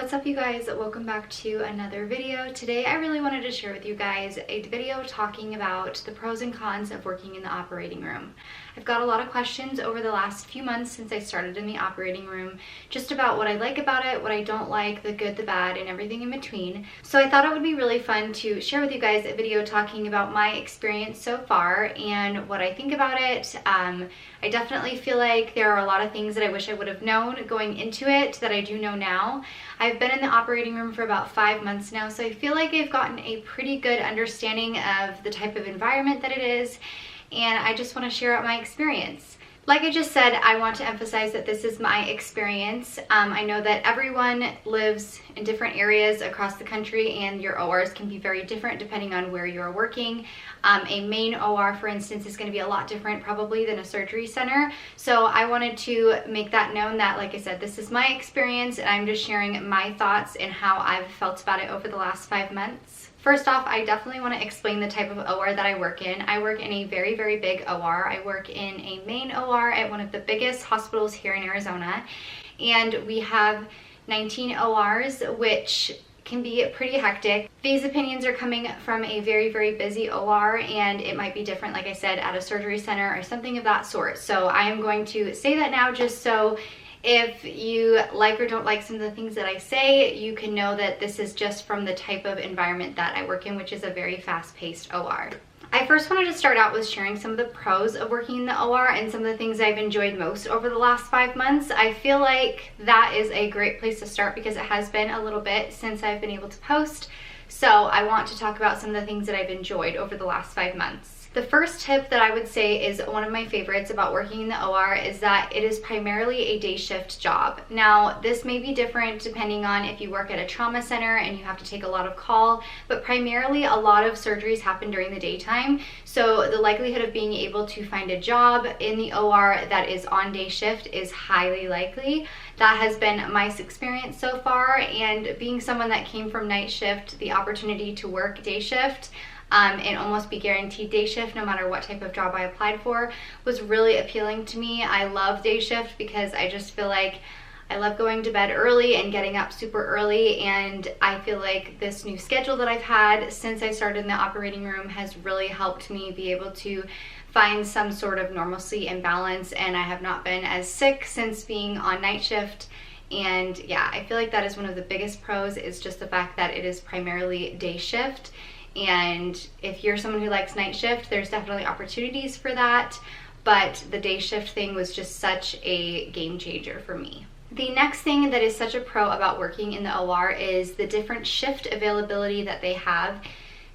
What's up, you guys? Welcome back to another video. Today I really wanted to share with you guys a video talking about the pros and cons of working in the operating room. I've got a lot of questions over the last few months since I started in the operating room, just about what I like about it, what I don't like, the good, the bad, and everything in between. So I thought it would be really fun to share with you guys a video talking about my experience so far and what I think about it. I definitely feel like there are a lot of things that I wish I would have known going into it that I do know now. I've been in the operating room for about 5 months now, so I feel like I've gotten a pretty good understanding of the type of environment that it is, and I just want to share out my experience. Like I just said, I want to emphasize that this is my experience. I know that everyone lives in different areas across the country and your ORs can be very different depending on where you're working. A main OR, for instance, is going to be a lot different probably than a surgery center. So I wanted to make that known that, like I said, this is my experience and I'm just sharing my thoughts and how I've felt about it over the last 5 months. First off, I definitely want to explain the type of OR that I work in. I work in a very, very big OR. I work in a main OR at one of the biggest hospitals here in Arizona, and we have 19 ORs, which can be pretty hectic. These opinions are coming from a very, very busy OR, and it might be different, like I said, at a surgery center or something of that sort. So I am going to say that now just so if you like or don't like some of the things that I say, you can know that this is just from the type of environment that I work in, which is a very fast-paced OR. I first wanted to start out with sharing some of the pros of working in the OR and some of the things I've enjoyed most over the last 5 months. I feel like that is a great place to start because it has been a little bit since I've been able to post. So I want to talk about some of the things that I've enjoyed over the last 5 months. The first tip that I would say is one of my favorites about working in the OR is that it is primarily a day shift job. Now, this may be different depending on if you work at a trauma center and you have to take a lot of call, but primarily a lot of surgeries happen during the daytime. So the likelihood of being able to find a job in the OR that is on day shift is highly likely. That has been my experience so far, and being someone that came from night shift, the opportunity to work day shift and almost be guaranteed day shift no matter what type of job I applied for was really appealing to me. I love day shift because I just feel like I love going to bed early and getting up super early, and I feel like this new schedule that I've had since I started in the operating room has really helped me be able to find some sort of normalcy and balance, and I have not been as sick since being on night shift. And yeah, I feel like that is one of the biggest pros, is just the fact that it is primarily day shift. And if you're someone who likes night shift, there's definitely opportunities for that, but the day shift thing was just such a game changer for me. The next thing that is such a pro about working in the OR is the different shift availability that they have.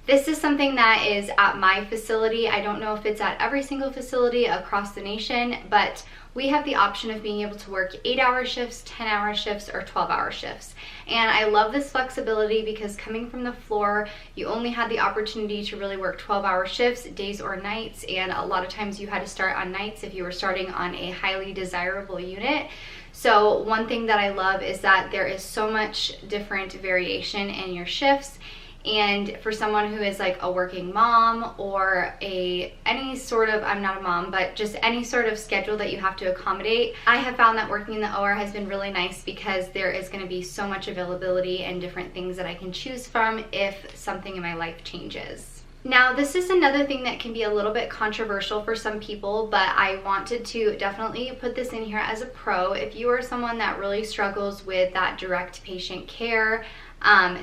This is something that is at my facility. I don't know if it's at every single facility across the nation, but we have the option of being able to work 8-hour shifts, 10-hour shifts, or 12-hour shifts. And I love this flexibility because coming from the floor, you only had the opportunity to really work 12-hour shifts, days or nights, and a lot of times you had to start on nights if you were starting on a highly desirable unit. So one thing that I love is that there is so much different variation in your shifts. And for someone who is like a working mom or any sort of, I'm not a mom, but just any sort of schedule that you have to accommodate, I have found that working in the OR has been really nice because there is going to be so much availability and different things that I can choose from if something in my life changes. Now, this is another thing that can be a little bit controversial for some people, but I wanted to definitely put this in here as a pro. If you are someone that really struggles with that direct patient care,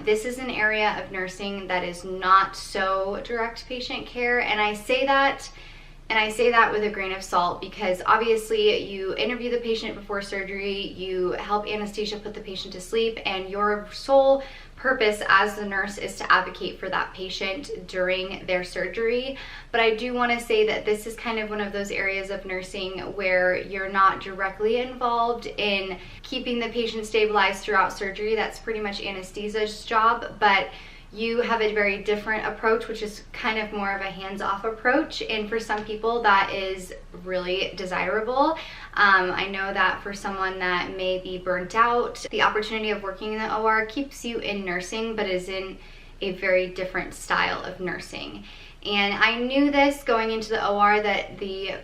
this is an area of nursing that is not so direct patient care, and I say that with a grain of salt because obviously you interview the patient before surgery, you help anesthesia put the patient to sleep, and your sole purpose as the nurse is to advocate for that patient during their surgery. But I do want to say that this is kind of one of those areas of nursing where you're not directly involved in keeping the patient stabilized throughout surgery. That's pretty much anesthesia's job, but you have a very different approach, which is kind of more of a hands-off approach, and for some people that is really desirable. I know that for someone that may be burnt out, the opportunity of working in the OR keeps you in nursing, but is in a very different style of nursing. And I knew this going into the OR that the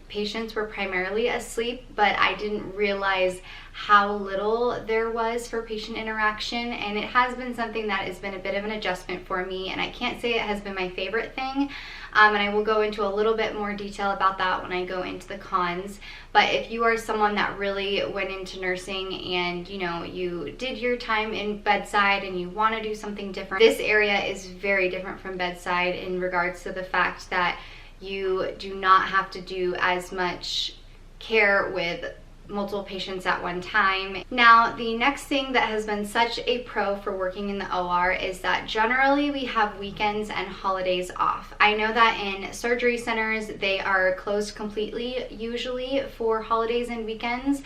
patients were primarily asleep, but I didn't realize how little there was for patient interaction, and it has been something that has been a bit of an adjustment for me, and I can't say it has been my favorite thing, and I will go into a little bit more detail about that when I go into the cons. But if you are someone that really went into nursing and you did your time in bedside and you want to do something different, this area is very different from bedside in regards to the fact that you do not have to do as much care with multiple patients at one time. Now, the next thing that has been such a pro for working in the OR is that generally we have weekends and holidays off. I know that in surgery centers, they are closed completely usually for holidays and weekends.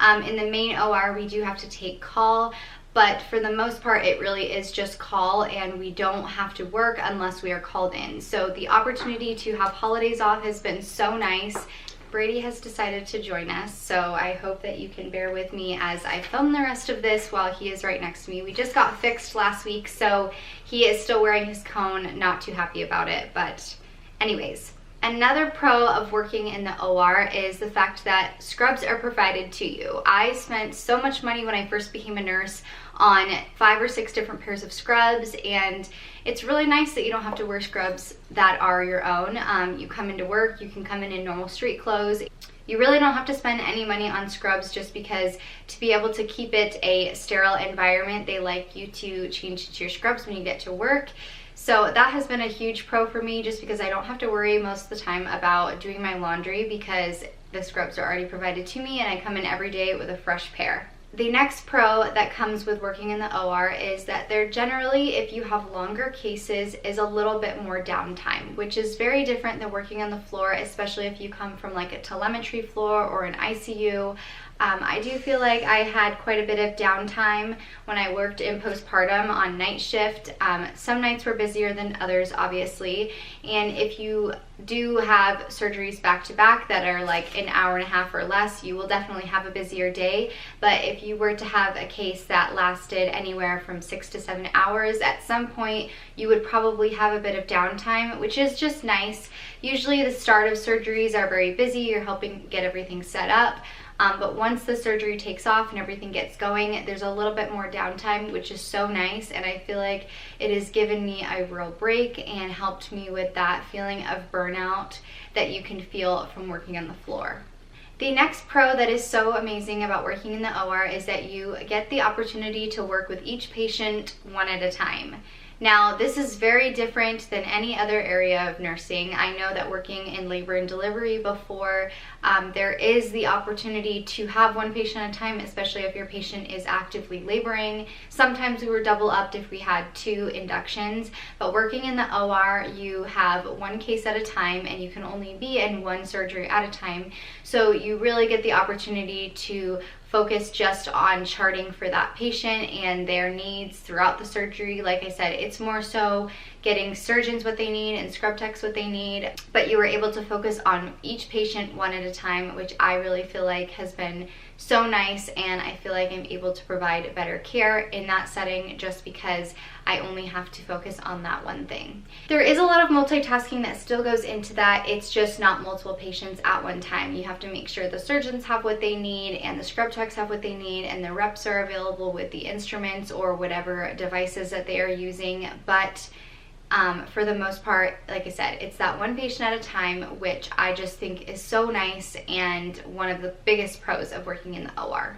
In the main OR, we do have to take call, but for the most part, it really is just call, and we don't have to work unless we are called in. So the opportunity to have holidays off has been so nice. Brady has decided to join us, so I hope that you can bear with me as I film the rest of this while he is right next to me. We just got fixed last week, so he is still wearing his cone, not too happy about it, but anyways. Another pro of working in the OR is the fact that scrubs are provided to you. I spent so much money when I first became a nurse on 5 or 6 different pairs of scrubs, and it's really nice that you don't have to wear scrubs that are your own. You come into work, you can come in normal street clothes. You really don't have to spend any money on scrubs, just because to be able to keep it a sterile environment, they like you to change into your scrubs when you get to work. So that has been a huge pro for me, just because I don't have to worry most of the time about doing my laundry because the scrubs are already provided to me and I come in every day with a fresh pair. The next pro that comes with working in the OR is that there generally, if you have longer cases, is a little bit more downtime, which is very different than working on the floor, especially if you come from like a telemetry floor or an ICU. I do feel like I had quite a bit of downtime when I worked in postpartum on night shift. Some nights were busier than others, obviously, and if you do have surgeries back to back that are like an hour and a half or less, you will definitely have a busier day. But if you were to have a case that lasted anywhere from 6 to 7 hours, at some point you would probably have a bit of downtime, which is just nice. Usually the start of surgeries are very busy, you're helping get everything set up. But once the surgery takes off and everything gets going, there's a little bit more downtime, which is so nice, and I feel like it has given me a real break and helped me with that feeling of burnout that you can feel from working on the floor. The next pro that is so amazing about working in the OR is that you get the opportunity to work with each patient one at a time. Now, this is very different than any other area of nursing. I know that working in labor and delivery before, there is the opportunity to have one patient at a time, especially if your patient is actively laboring. Sometimes we were double upped if we had 2 inductions, but working in the OR, you have one case at a time and you can only be in one surgery at a time. So you really get the opportunity to focus just on charting for that patient and their needs throughout the surgery. Like I said, it's more so getting surgeons what they need and scrub techs what they need, but you were able to focus on each patient one at a time, which I really feel like has been so nice, and I feel like I'm able to provide better care in that setting just because I only have to focus on that one thing. There is a lot of multitasking that still goes into that. It's just not multiple patients at one time. You have to make sure the surgeons have what they need and the scrub techs have what they need and the reps are available with the instruments or whatever devices that they are using. But for the most part, like I said, it's that one patient at a time, which I just think is so nice and one of the biggest pros of working in the OR.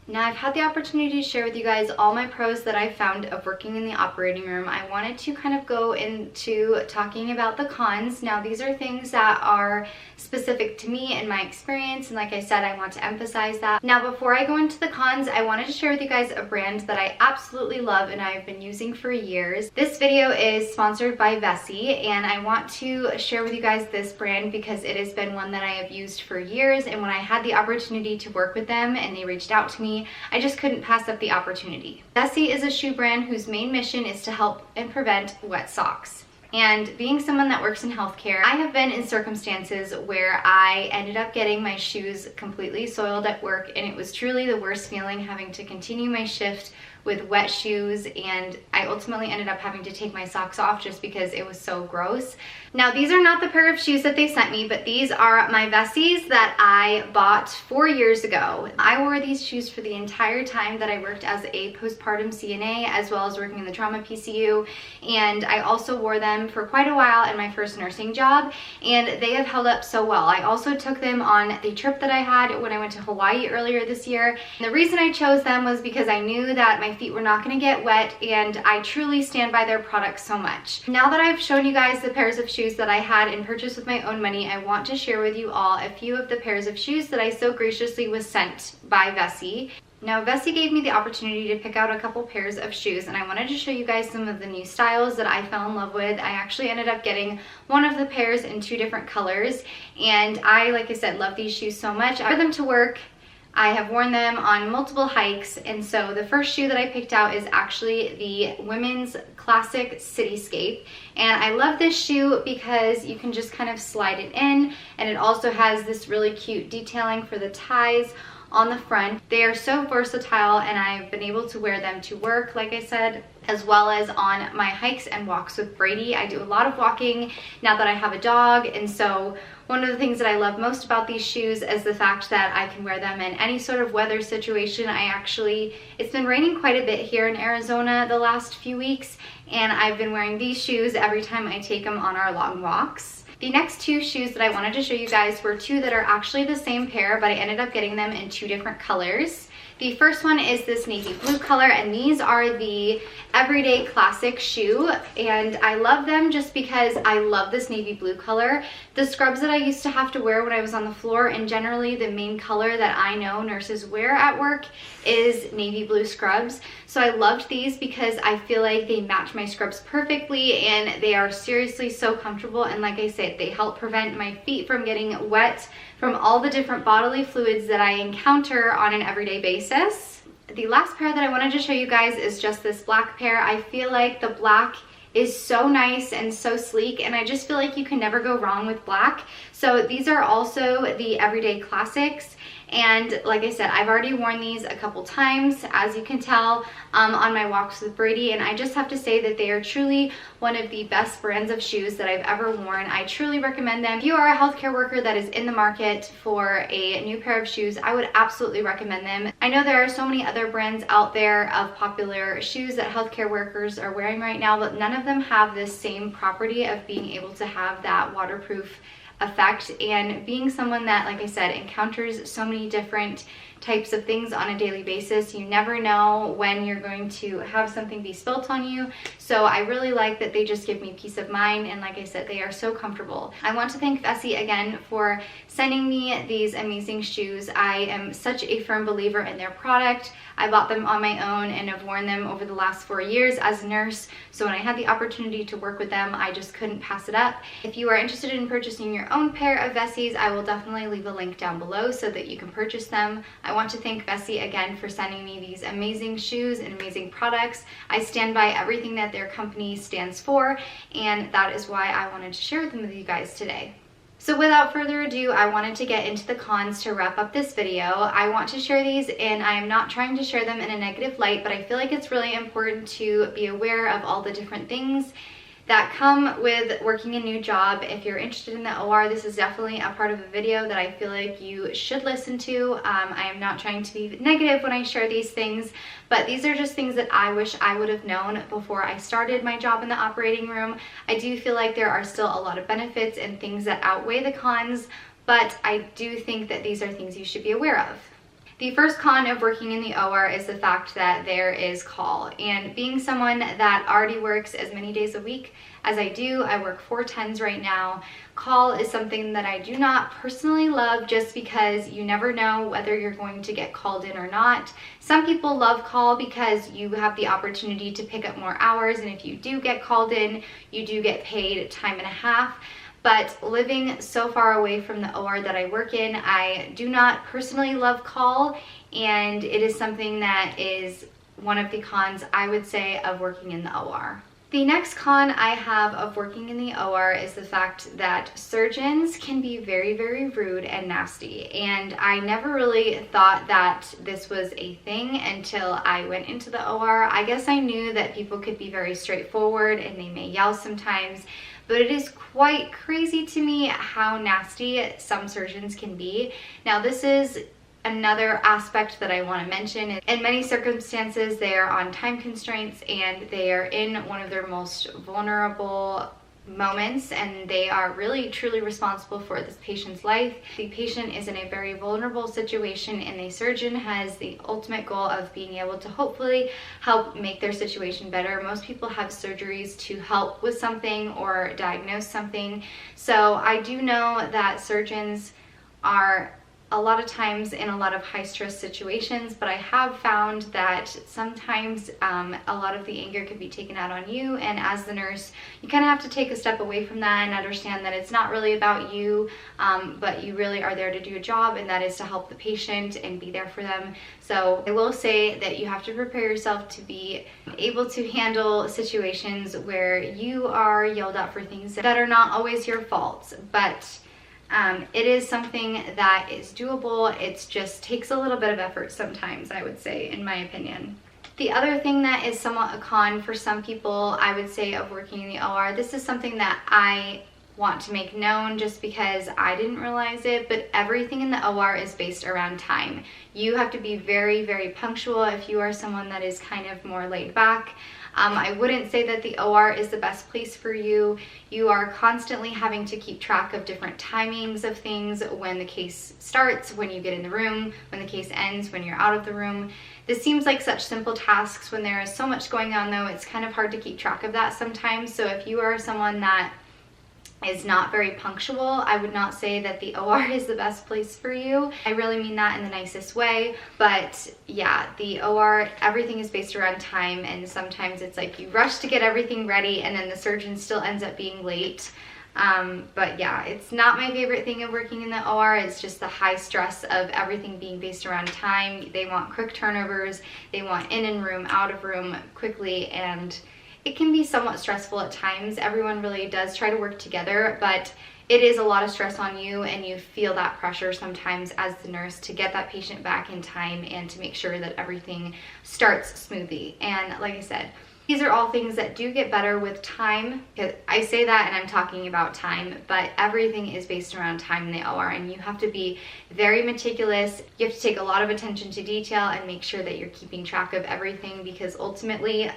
Now, I've had the opportunity to share with you guys all my pros that I've found of working in the operating room. I wanted to kind of go into talking about the cons. Now, these are things that are specific to me and my experience, and like I said, I want to emphasize that. Now, before I go into the cons, I wanted to share with you guys a brand that I absolutely love and I've been using for years. This video is sponsored by Vessi, and I want to share with you guys this brand because it has been one that I have used for years, and when I had the opportunity to work with them and they reached out to me, I just couldn't pass up the opportunity. Vessi is a shoe brand whose main mission is to help and prevent wet socks. And being someone that works in healthcare, I have been in circumstances where I ended up getting my shoes completely soiled at work, and it was truly the worst feeling having to continue my shift with wet shoes, and I ultimately ended up having to take my socks off just because it was so gross. Now, these are not the pair of shoes that they sent me, but these are my Vessis that I bought 4 years ago. I wore these shoes for the entire time that I worked as a postpartum CNA, as well as working in the trauma PCU, and I also wore them for quite a while in my first nursing job, and they have held up so well. I also took them on the trip that I had when I went to Hawaii earlier this year. And the reason I chose them was because I knew that my feet were not going to get wet, and I truly stand by their products so much. Now that I've shown you guys the pairs of shoes that I had and purchased with my own money, I want to share with you all a few of the pairs of shoes that I so graciously was sent by Vessi. Now, Vessi gave me the opportunity to pick out a couple pairs of shoes, and I wanted to show you guys some of the new styles that I fell in love with. I actually ended up getting one of the pairs in 2 different colors, and I, like I said, love these shoes so much. I wear them to work. I have worn them on multiple hikes, and so the first shoe that I picked out is actually the women's classic Cityscape, and I love this shoe because you can just kind of slide it in, and it also has this really cute detailing for the ties on the front. They are so versatile, and I've been able to wear them to work, like I said, as well as on my hikes and walks with Brady. I do a lot of walking now that I have a dog, and so one of the things that I love most about these shoes is the fact that I can wear them in any sort of weather situation. It's been raining quite a bit here in Arizona the last few weeks, and I've been wearing these shoes every time I take them on our long walks. The next 2 shoes that I wanted to show you guys were 2 that are actually the same pair, but I ended up getting them in 2 different colors. The first one is this navy blue color, and these are the everyday classic shoe, and I love them just because I love this navy blue color. The scrubs that I used to have to wear when I was on the floor, and generally the main color that I know nurses wear at work is navy blue scrubs. So I loved these because I feel like they match my scrubs perfectly, and they are seriously so comfortable, and like I said, they help prevent my feet from getting wet from all the different bodily fluids that I encounter on an everyday basis. The last pair that I wanted to show you guys is just this black pair. I feel like the black is so nice and so sleek, and I just feel like you can never go wrong with black. So these are also the everyday classics, and like I said, I've already worn these a couple times, as you can tell, on my walks with Brady, and I just have to say that they are truly one of the best brands of shoes that I've ever worn. I truly recommend them. If you are a healthcare worker that is in the market for a new pair of shoes, I would absolutely recommend them. I know there are so many other brands out there of popular shoes that healthcare workers are wearing right now, but none of them have this same property of being able to have that waterproof effect. And being someone that, like I said, encounters so many different types of things on a daily basis, you never know when you're going to have something be spilt on you. So I really like that they just give me peace of mind, and like I said, they are so comfortable. I want to thank Vessi again for sending me these amazing shoes. I am such a firm believer in their product. I bought them on my own and have worn them over the last 4 years as a nurse, so when I had the opportunity to work with them, I just couldn't pass it up. If you are interested in purchasing your own pair of Vessis, I will definitely leave a link down below so that you can purchase them. I want to thank Vessi again for sending me these amazing shoes and amazing products. I stand by everything that their company stands for, and that is why I wanted to share them with you guys today. So without further ado, I wanted to get into the cons to wrap up this video. I want to share these, and I am not trying to share them in a negative light, but I feel like it's really important to be aware of all the different things that come with working a new job. If you're interested in the OR, this is definitely a part of the video that I feel like you should listen to. I am not trying to be negative when I share these things, but these are just things that I wish I would have known before I started my job in the operating room. I do feel like there are still a lot of benefits and things that outweigh the cons, but I do think that these are things you should be aware of. The first con of working in the OR is the fact that there is call, and being someone that already works as many days a week as I do, I work 4 10s right now. Call is something that I do not personally love, just because you never know whether you're going to get called in or not. Some people love call because you have the opportunity to pick up more hours, and if you do get called in, you do get paid time and a half. But living so far away from the OR that I work in, I do not personally love call, and it is something that is one of the cons, I would say, of working in the OR. The next con I have of working in the OR is the fact that surgeons can be very, very rude and nasty. And I never really thought that this was a thing until I went into the OR. I guess I knew that people could be very straightforward and they may yell sometimes, but it is quite crazy to me how nasty some surgeons can be. Now, this is another aspect that I want to mention. In many circumstances, they are on time constraints and they are in one of their most vulnerable moments, and they are really truly responsible for this patient's life. The patient is in a very vulnerable situation, and the surgeon has the ultimate goal of being able to hopefully help make their situation better. Most people have surgeries to help with something or diagnose something. So I do know that surgeons are a lot of times in a lot of high stress situations, but I have found that sometimes a lot of the anger could be taken out on you, and as the nurse you kind of have to take a step away from that and understand that it's not really about you, but you really are there to do a job, and that is to help the patient and be there for them. So I will say that you have to prepare yourself to be able to handle situations where you are yelled at for things that are not always your fault, but it is something that is doable. It just takes a little bit of effort sometimes, I would say, in my opinion. The other thing that is somewhat a con for some people, I would say, of working in the OR, this is something that I want to make known just because I didn't realize it, but everything in the OR is based around time. You have to be very, very punctual if you are someone that is kind of more laid back. I wouldn't say that the OR is the best place for you. You are constantly having to keep track of different timings of things, when the case starts, when you get in the room, when the case ends, when you're out of the room. This seems like such simple tasks. When there is so much going on though, it's kind of hard to keep track of that sometimes. So if you are someone that is not very punctual, I would not say that the OR is the best place for you. I really mean that in the nicest way, but yeah, the OR, everything is based around time, and sometimes it's like you rush to get everything ready and then the surgeon still ends up being late. But yeah, it's not my favorite thing of working in the OR. It's just the high stress of everything being based around time. They want quick turnovers, they want in room, out of room quickly, and it can be somewhat stressful at times. Everyone really does try to work together, but it is a lot of stress on you, and you feel that pressure sometimes as the nurse to get that patient back in time and to make sure that everything starts smoothly. And like I said, these are all things that do get better with time. I say that and I'm talking about time, but everything is based around time in the OR, and you have to be very meticulous. You have to take a lot of attention to detail and make sure that you're keeping track of everything, because ultimately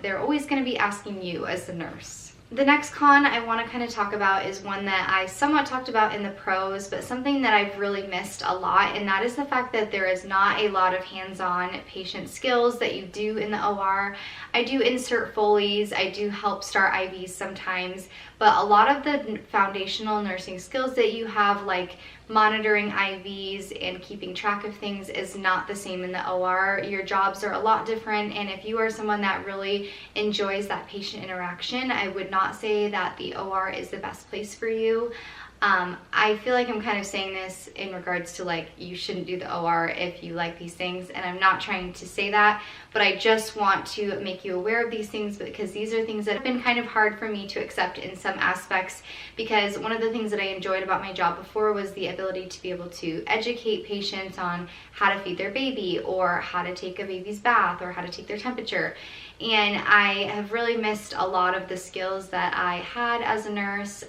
they're always going to be asking you as the nurse. The next con I want to kind of talk about is one that I somewhat talked about in the pros, but something that I've really missed a lot, and that is the fact that there is not a lot of hands-on patient skills that you do in the OR. I do insert Foleys, I do help start IVs sometimes, but a lot of the foundational nursing skills that you have, like monitoring IVs and keeping track of things, is not the same in the OR. Your jobs are a lot different, and if you are someone that really enjoys that patient interaction, I would not say that the OR is the best place for you. I feel like I'm kind of saying this in regards to like you shouldn't do the OR if you like these things, and I'm not trying to say that, but I just want to make you aware of these things, because these are things that have been kind of hard for me to accept in some aspects, because one of the things that I enjoyed about my job before was the ability to be able to educate patients on how to feed their baby, or how to take a baby's bath, or how to take their temperature. And I have really missed a lot of the skills that I had as a nurse.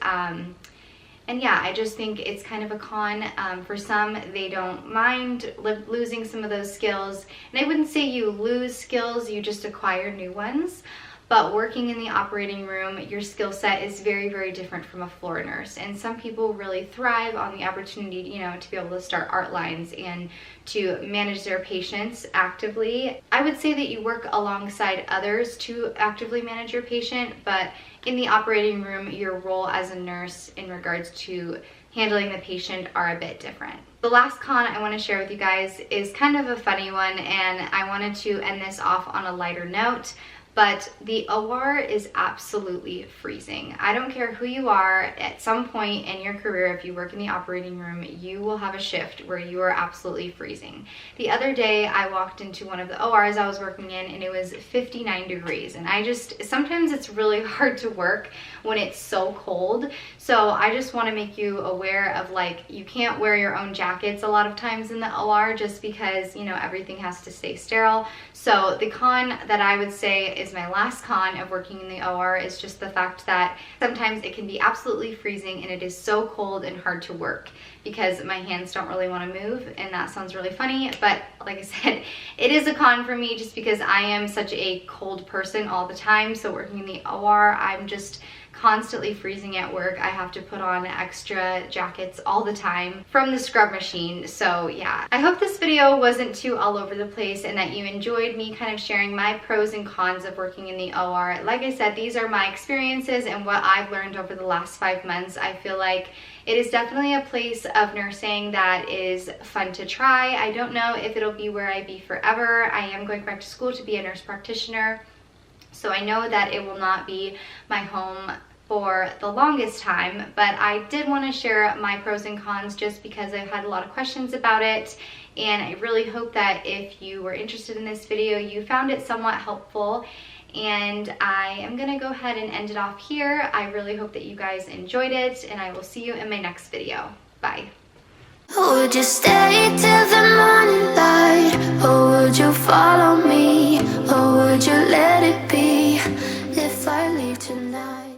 And yeah, I just think it's kind of a con. For some, they don't mind losing some of those skills. And I wouldn't say you lose skills, you just acquire new ones. But working in the operating room, your skill set is very, very different from a floor nurse. And some people really thrive on the opportunity, you know, to be able to start art lines and to manage their patients actively. I would say that you work alongside others to actively manage your patient, but in the operating room, your role as a nurse in regards to handling the patient are a bit different. The last con I want to share with you guys is kind of a funny one, and I wanted to end this off on a lighter note. but the OR is absolutely freezing. I don't care who you are, at some point in your career, if you work in the operating room, you will have a shift where you are absolutely freezing. The other day, I walked into one of the ORs I was working in and it was 59 degrees. And sometimes it's really hard to work when it's so cold. So I just want to make you aware of, like, you can't wear your own jackets a lot of times in the OR just because, you know, everything has to stay sterile. So the con that I would say is my last con of working in the OR is just the fact that sometimes it can be absolutely freezing and it is so cold and hard to work because my hands don't really want to move, and that sounds really funny, but like I said, it is a con for me just because I am such a cold person all the time. So working in the OR, I'm just constantly freezing at work. I have to put on extra jackets all the time from the scrub machine. So yeah, I hope this video wasn't too all over the place and that you enjoyed me kind of sharing my pros and cons of working in the OR. Like I said, these are my experiences and what I've learned over the last 5 months. I feel like it is definitely a place of nursing that is fun to try. I don't know if it'll be where I be forever. I am going back to school to be a nurse practitioner, so I know that it will not be my home for the longest time, but I did want to share my pros and cons just because I've had a lot of questions about it, and I really hope that if you were interested in this video, you found it somewhat helpful. And I am gonna go ahead and end it off here. I really hope that you guys enjoyed it, and I will see you in my next video. Bye. Would you stay till the morning light, or would you follow me, or would you let it be if I leave tonight?